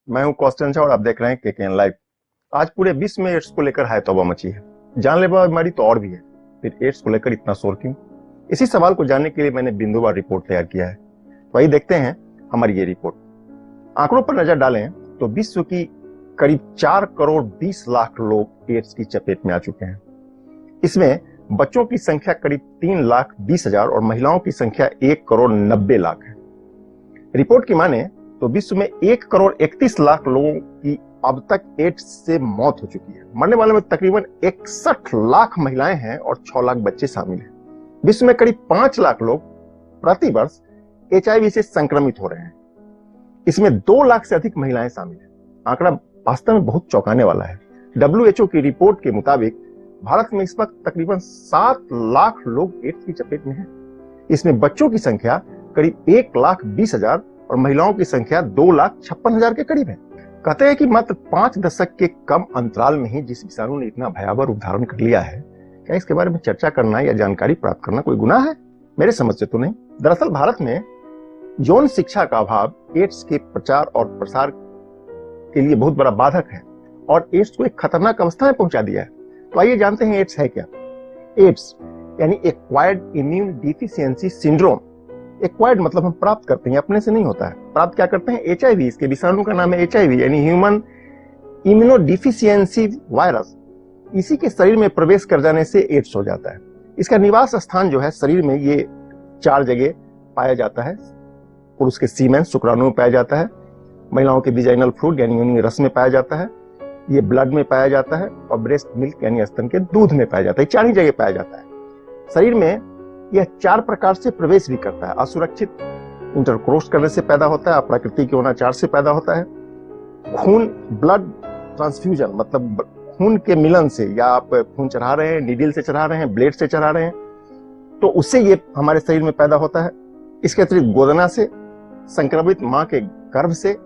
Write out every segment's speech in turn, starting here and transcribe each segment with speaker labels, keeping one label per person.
Speaker 1: मैं हूं कॉस्टेंशा और आप देख रहे हैं केकेएन लाइव। आज पूरे विश्व में एड्स को लेकर हाय तौबा मची है। जानलेवा बीमारी तो और भी है, फिर एड्स को लेकर इतना शोर क्यों? इसी सवाल को जानने के लिए मैंने बिंदुवार रिपोर्ट तैयार किया है। तो आइए देखते हैं हमारी ये रिपोर्ट। आंकड़ों पर नजर डालें तो विश्व की करीब 4 करोड़ 20 लाख लोग एड्स की चपेट में आ चुके हैं। इसमें बच्चों की संख्या करीब 3,20,000 और महिलाओं की संख्या 1 करोड़ 90 लाख है। रिपोर्ट की माने तो विश्व में 1 करोड़ 31 लाख लोगों की अब तक एड्स से मौत हो चुकी है। मरने वालों में तकरीबन 61 लाख महिलाएं हैं और 6 लाख बच्चे शामिल हैं। विश्व में करीब 5 लाख लोग प्रति वर्ष एचआईवी से संक्रमित हो रहे हैं। इसमें 2 लाख से अधिक महिलाएं शामिल हैं। आंकड़ा वास्तव में बहुत चौंकाने वाला है। WHO की रिपोर्ट के मुताबिक भारत में इस वक्त तकरीबन 7 लाख लोग एड्स की चपेट में हैं। इसमें बच्चों की संख्या करीब 1,20,000 और महिलाओं की संख्या 2,56,000 के करीब है। कहते हैं कि मात्र 5 दशक के कम अंतराल में ही जिस विषाणु ने इतना भयावह रूप धारण कर लिया है, क्या इसके बारे में चर्चा करना या जानकारी प्राप्त करना कोई गुनाह है? मेरे समझ से तो नहीं। दरअसल भारत में यौन शिक्षा का अभाव एड्स के प्रचार और प्रसार के लिए बहुत बड़ा बाधक है और एड्स को एक खतरनाक अवस्था में पहुंचा दिया है। तो आइए जानते हैं एड्स है क्या। एड्स यानी acquired immune deficiency syndrome. Acquired मतलब हम प्राप्त करते हैं, अपने से नहीं होता है। प्राप्त क्या करते हैं? एचआईवी। इसके विषाणु का नाम है एचआईवी यानी ह्यूमन इम्यूनोडिफिशियंसी वायरस। इसी के शरीर में प्रवेश कर जाने से एड्स हो जाता है। इसका निवास स्थान जो है शरीर में ये 4 जगह पाया जाता है। पुरुष के सीमेन शुक्राणु में पाया जाता है, महिलाओं के विजाइनल फ्लूइड यानी योनि रस में पाया जाता है, ये ब्लड में पाया जाता है और ब्रेस्ट मिल्क यानी स्तन के दूध में पाया जाता है। 4 ही जगह पाया जाता है। शरीर में यह 4 प्रकार से प्रवेश भी करता है। असुरक्षित इंटरकोर्स करने से पैदा होता है, अप्राकृतिक यौनाचार से पैदा होता है, खून ब्लड ट्रांसफ्यूजन मतलब खून के मिलन से, या आप खून चढ़ा रहे हैं, नीडल से चढ़ा रहे हैं, ब्लेड से चढ़ा रहे हैं, तो उससे ये हमारे शरीर में पैदा होता है। इसके अतिरिक्त गोदना से, संक्रमित मां के गर्भ से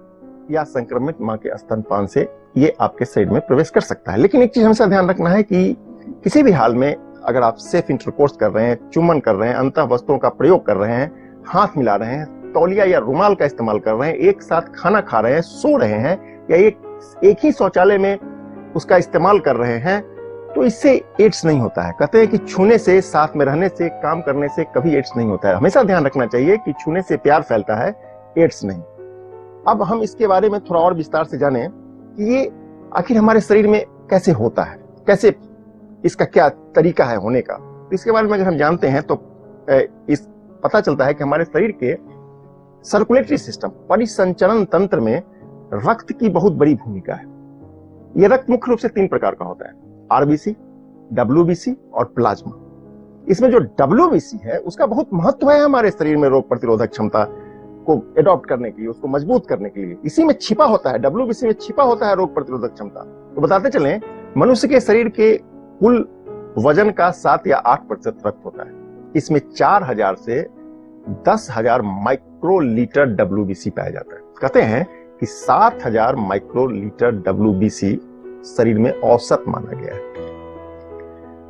Speaker 1: या संक्रमित मां के स्तनपान से ये आपके शरीर में प्रवेश कर सकता है। लेकिन एक चीज हमेशा ध्यान रखना है कि किसी भी हाल में अगर आप सेफ इंटरकोर्स कर रहे हैं, चुम्बन कर रहे हैं, अंतः वस्त्रों का प्रयोग कर रहे हैं, हाथ मिला रहे हैं, तौलिया या रुमाल का इस्तेमाल कर रहे हैं, एक साथ खाना खा रहे हैं, सो रहे हैं या एक ही शौचालय में उसका इस्तेमाल कर रहे हैं, तो इससे एड्स नहीं होता है। कहते हैं कि छूने से, साथ में रहने से, काम करने से कभी एड्स नहीं होता है। हमेशा ध्यान रखना चाहिए कि छूने से प्यार फैलता है, एड्स नहीं। अब हम इसके बारे में थोड़ा और विस्तार से जानें कि ये आखिर हमारे शरीर में कैसे होता है, कैसे इसका क्या तरीका है होने का। तो इसके बारे में अगर हम जानते हैं तो इस पता चलता है कि हमारे शरीर के सर्कुलेटरी सिस्टम, परिसंचरण तंत्र में रक्त की बहुत बड़ी भूमिका है। यह रक्त मुख्य रूप से 3 प्रकार का होता है, आरबीसी, डब्ल्यूबीसी और प्लाज्मा। इसमें जो डब्ल्यूबीसी है उसका बहुत महत्व है हमारे शरीर में रोग प्रतिरोधक क्षमता को एडॉप्ट करने के लिए, उसको मजबूत करने के लिए। इसी में छिपा होता है, डब्ल्यूबीसी में छिपा होता है रोग प्रतिरोधक क्षमता। तो बताते चलें, मनुष्य के शरीर के कुल वजन का 7 या 8% रक्त होता है। इसमें 4,000 से 10,000 माइक्रोलीटर डब्ल्यूबीसी पाया जाता है। कहते हैं कि 7,000 माइक्रोलीटर डब्ल्यूबीसी शरीर में औसत माना गया है।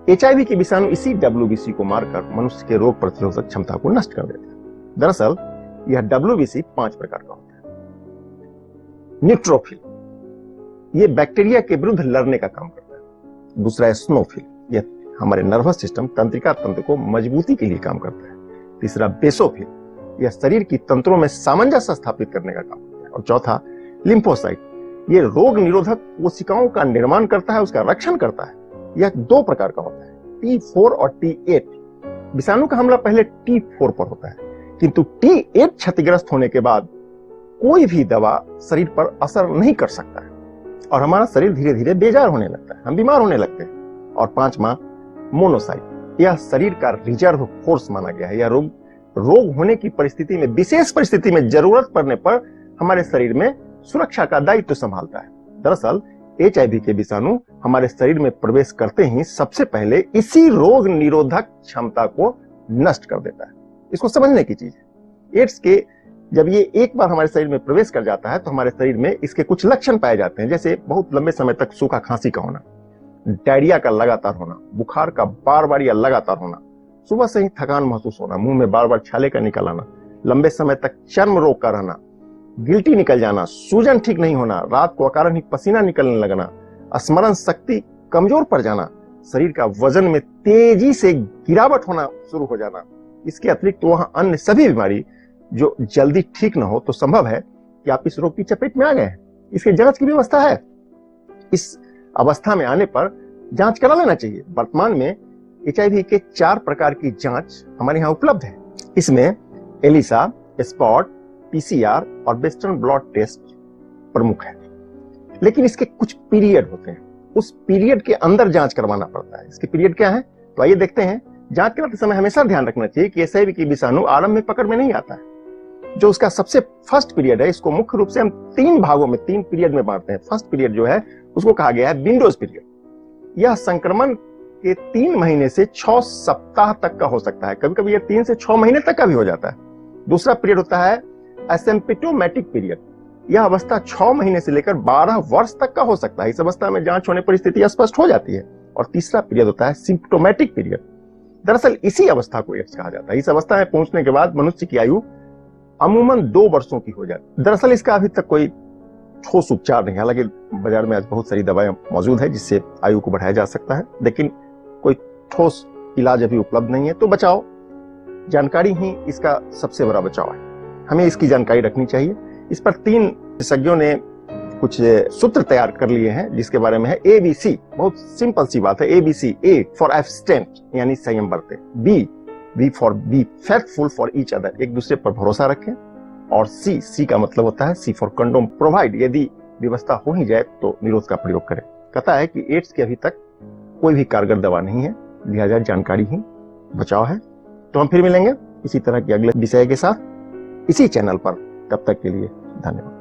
Speaker 1: एचआईवी के विषाणु इसी डब्ल्यूबीसी को मारकर मनुष्य के रोग प्रतिरोधक क्षमता को नष्ट कर देते हैं। दरअसल यह डब्ल्यूबीसी 5 प्रकार का होता है। न्यूट्रोफिल, यह बैक्टीरिया के विरुद्ध लड़ने का काम करता है। दूसरा है स्नोफिल, यह हमारे नर्वस सिस्टम, तंत्रिका तंत्र को मजबूती के लिए काम करता है। तीसरा बेसोफिल, यह शरीर की तंत्रों में सामंजस्य स्थापित करने का काम करता है। और चौथा लिम्फोसाइट, यह रोग निरोधक कोशिकाओं का निर्माण करता है, उसका रक्षण करता है। यह 2 प्रकार का होता है, T4 और T8। विषाणु का हमला पहले T4 पर होता है, किंतु T8 क्षतिग्रस्त होने के बाद कोई भी दवा शरीर पर असर नहीं कर सकता है और हमारा शरीर धीरे धीरे बेजार होने लगता है, हम बीमार होने लगते हैं। और 5वां मोनोसाइट, यह शरीर का रिजर्व फोर्स माना गया है। यह रोग होने की परिस्थिति में, विशेष परिस्थिति में जरूरत पड़ने पर हमारे शरीर में सुरक्षा का दायित्व संभालता है। दरअसल एचआईवी के विषाणु हमारे शरीर में प्रवेश करते ही सबसे पहले इसी रोग निरोधक क्षमता को नष्ट कर देता है। इसको समझने की चीज है। एड्स के जब ये एक बार हमारे शरीर में प्रवेश कर जाता है तो हमारे शरीर में इसके कुछ लक्षण पाए जाते हैं, जैसे बहुत लंबे समय तक सूखा खांसी का होना, डायरिया का लगातार होना, बुखार का बार बार या लगातार होना, सुबह से ही थकान महसूस होना, मुंह में बार बार छाले का निकल आना, लंबे समय तक चर्म रोग का रहना, गिल्टी निकल जाना, सूजन ठीक नहीं होना, रात को अकारण ही पसीना निकलने लगना, स्मरण शक्ति कमजोर पड़ जाना, शरीर का वजन में तेजी से गिरावट होना शुरू हो जाना। इसके अतिरिक्त वहां अन्य सभी बीमारी जो जल्दी ठीक न हो तो संभव है कि आप इस रोग की चपेट में आ गए हैं। इसके जांच की व्यवस्था है। इस अवस्था में आने पर जांच करा लेना चाहिए। वर्तमान में HIV के 4 प्रकार की जांच हमारे यहाँ उपलब्ध है। इसमें एलिसा, स्पॉट, PCR और वेस्टर्न ब्लड टेस्ट प्रमुख है। लेकिन इसके कुछ पीरियड होते हैं, उस पीरियड के अंदर जांच करवाना पड़ता है। इसके पीरियड क्या है तो आइए देखते हैं। जांच करते समय हमेशा ध्यान रखना चाहिए कि HIV की विषाणु आरंभ में पकड़ में नहीं आता है। जो उसका सबसे फर्स्ट पीरियड है, इसको मुख्य रूप से हम 3 भागों में 3 पीरियड में बांटते हैं। फर्स्ट पीरियड जो है उसको कहा गया है विंडोज पीरियड। यह संक्रमण के 3 महीने से 6 सप्ताह तक का हो सकता है, कभी कभी यह 3 से 6 महीने तक का भी हो जाता है। दूसरा पीरियड होता है एसिम्प्टोमेटिक पीरियड। यह अवस्था 6 महीने से लेकर 12 वर्ष तक का हो सकता है। इस अवस्था में जांच होने पर स्थिति स्पष्ट हो जाती है। और तीसरा पीरियड होता है सिम्प्टोमेटिक पीरियड। दरअसल इसी अवस्था को एड्स कहा जाता है। इस अवस्था में पहुंचने के बाद मनुष्य की आयु अमूमन 2 वर्षों की हो जाती है। दरअसल इसका अभी तक कोई ठोस उपचार नहीं है। हालांकि बाजार में आज बहुत सारी दवाएं मौजूद है जिससे आयु को बढ़ाया जा सकता है, लेकिन कोई ठोस इलाज अभी उपलब्ध नहीं है। तो बचाव, जानकारी ही इसका सबसे बड़ा बचाव है। हमें इसकी जानकारी रखनी चाहिए। इस पर 3 विशेषज्ञों ने कुछ सूत्र तैयार कर लिए हैं जिसके बारे में है ABC। बहुत सिंपल सी बात है। ABC, A फॉर एब्स्टेंट यानी संयम बरते, B for be faithful for each other, एक दूसरे पर भरोसा रखें, और C का मतलब होता है C फॉर कंडोम, प्रोवाइड, यदि व्यवस्था हो ही जाए तो निरोध का प्रयोग करें। कहता है कि एड्स की अभी तक कोई भी कारगर दवा नहीं है, लिहाजा जानकारी ही बचाव है। तो हम फिर मिलेंगे इसी तरह के अगले विषय के साथ इसी चैनल पर। तब तक के लिए धन्यवाद।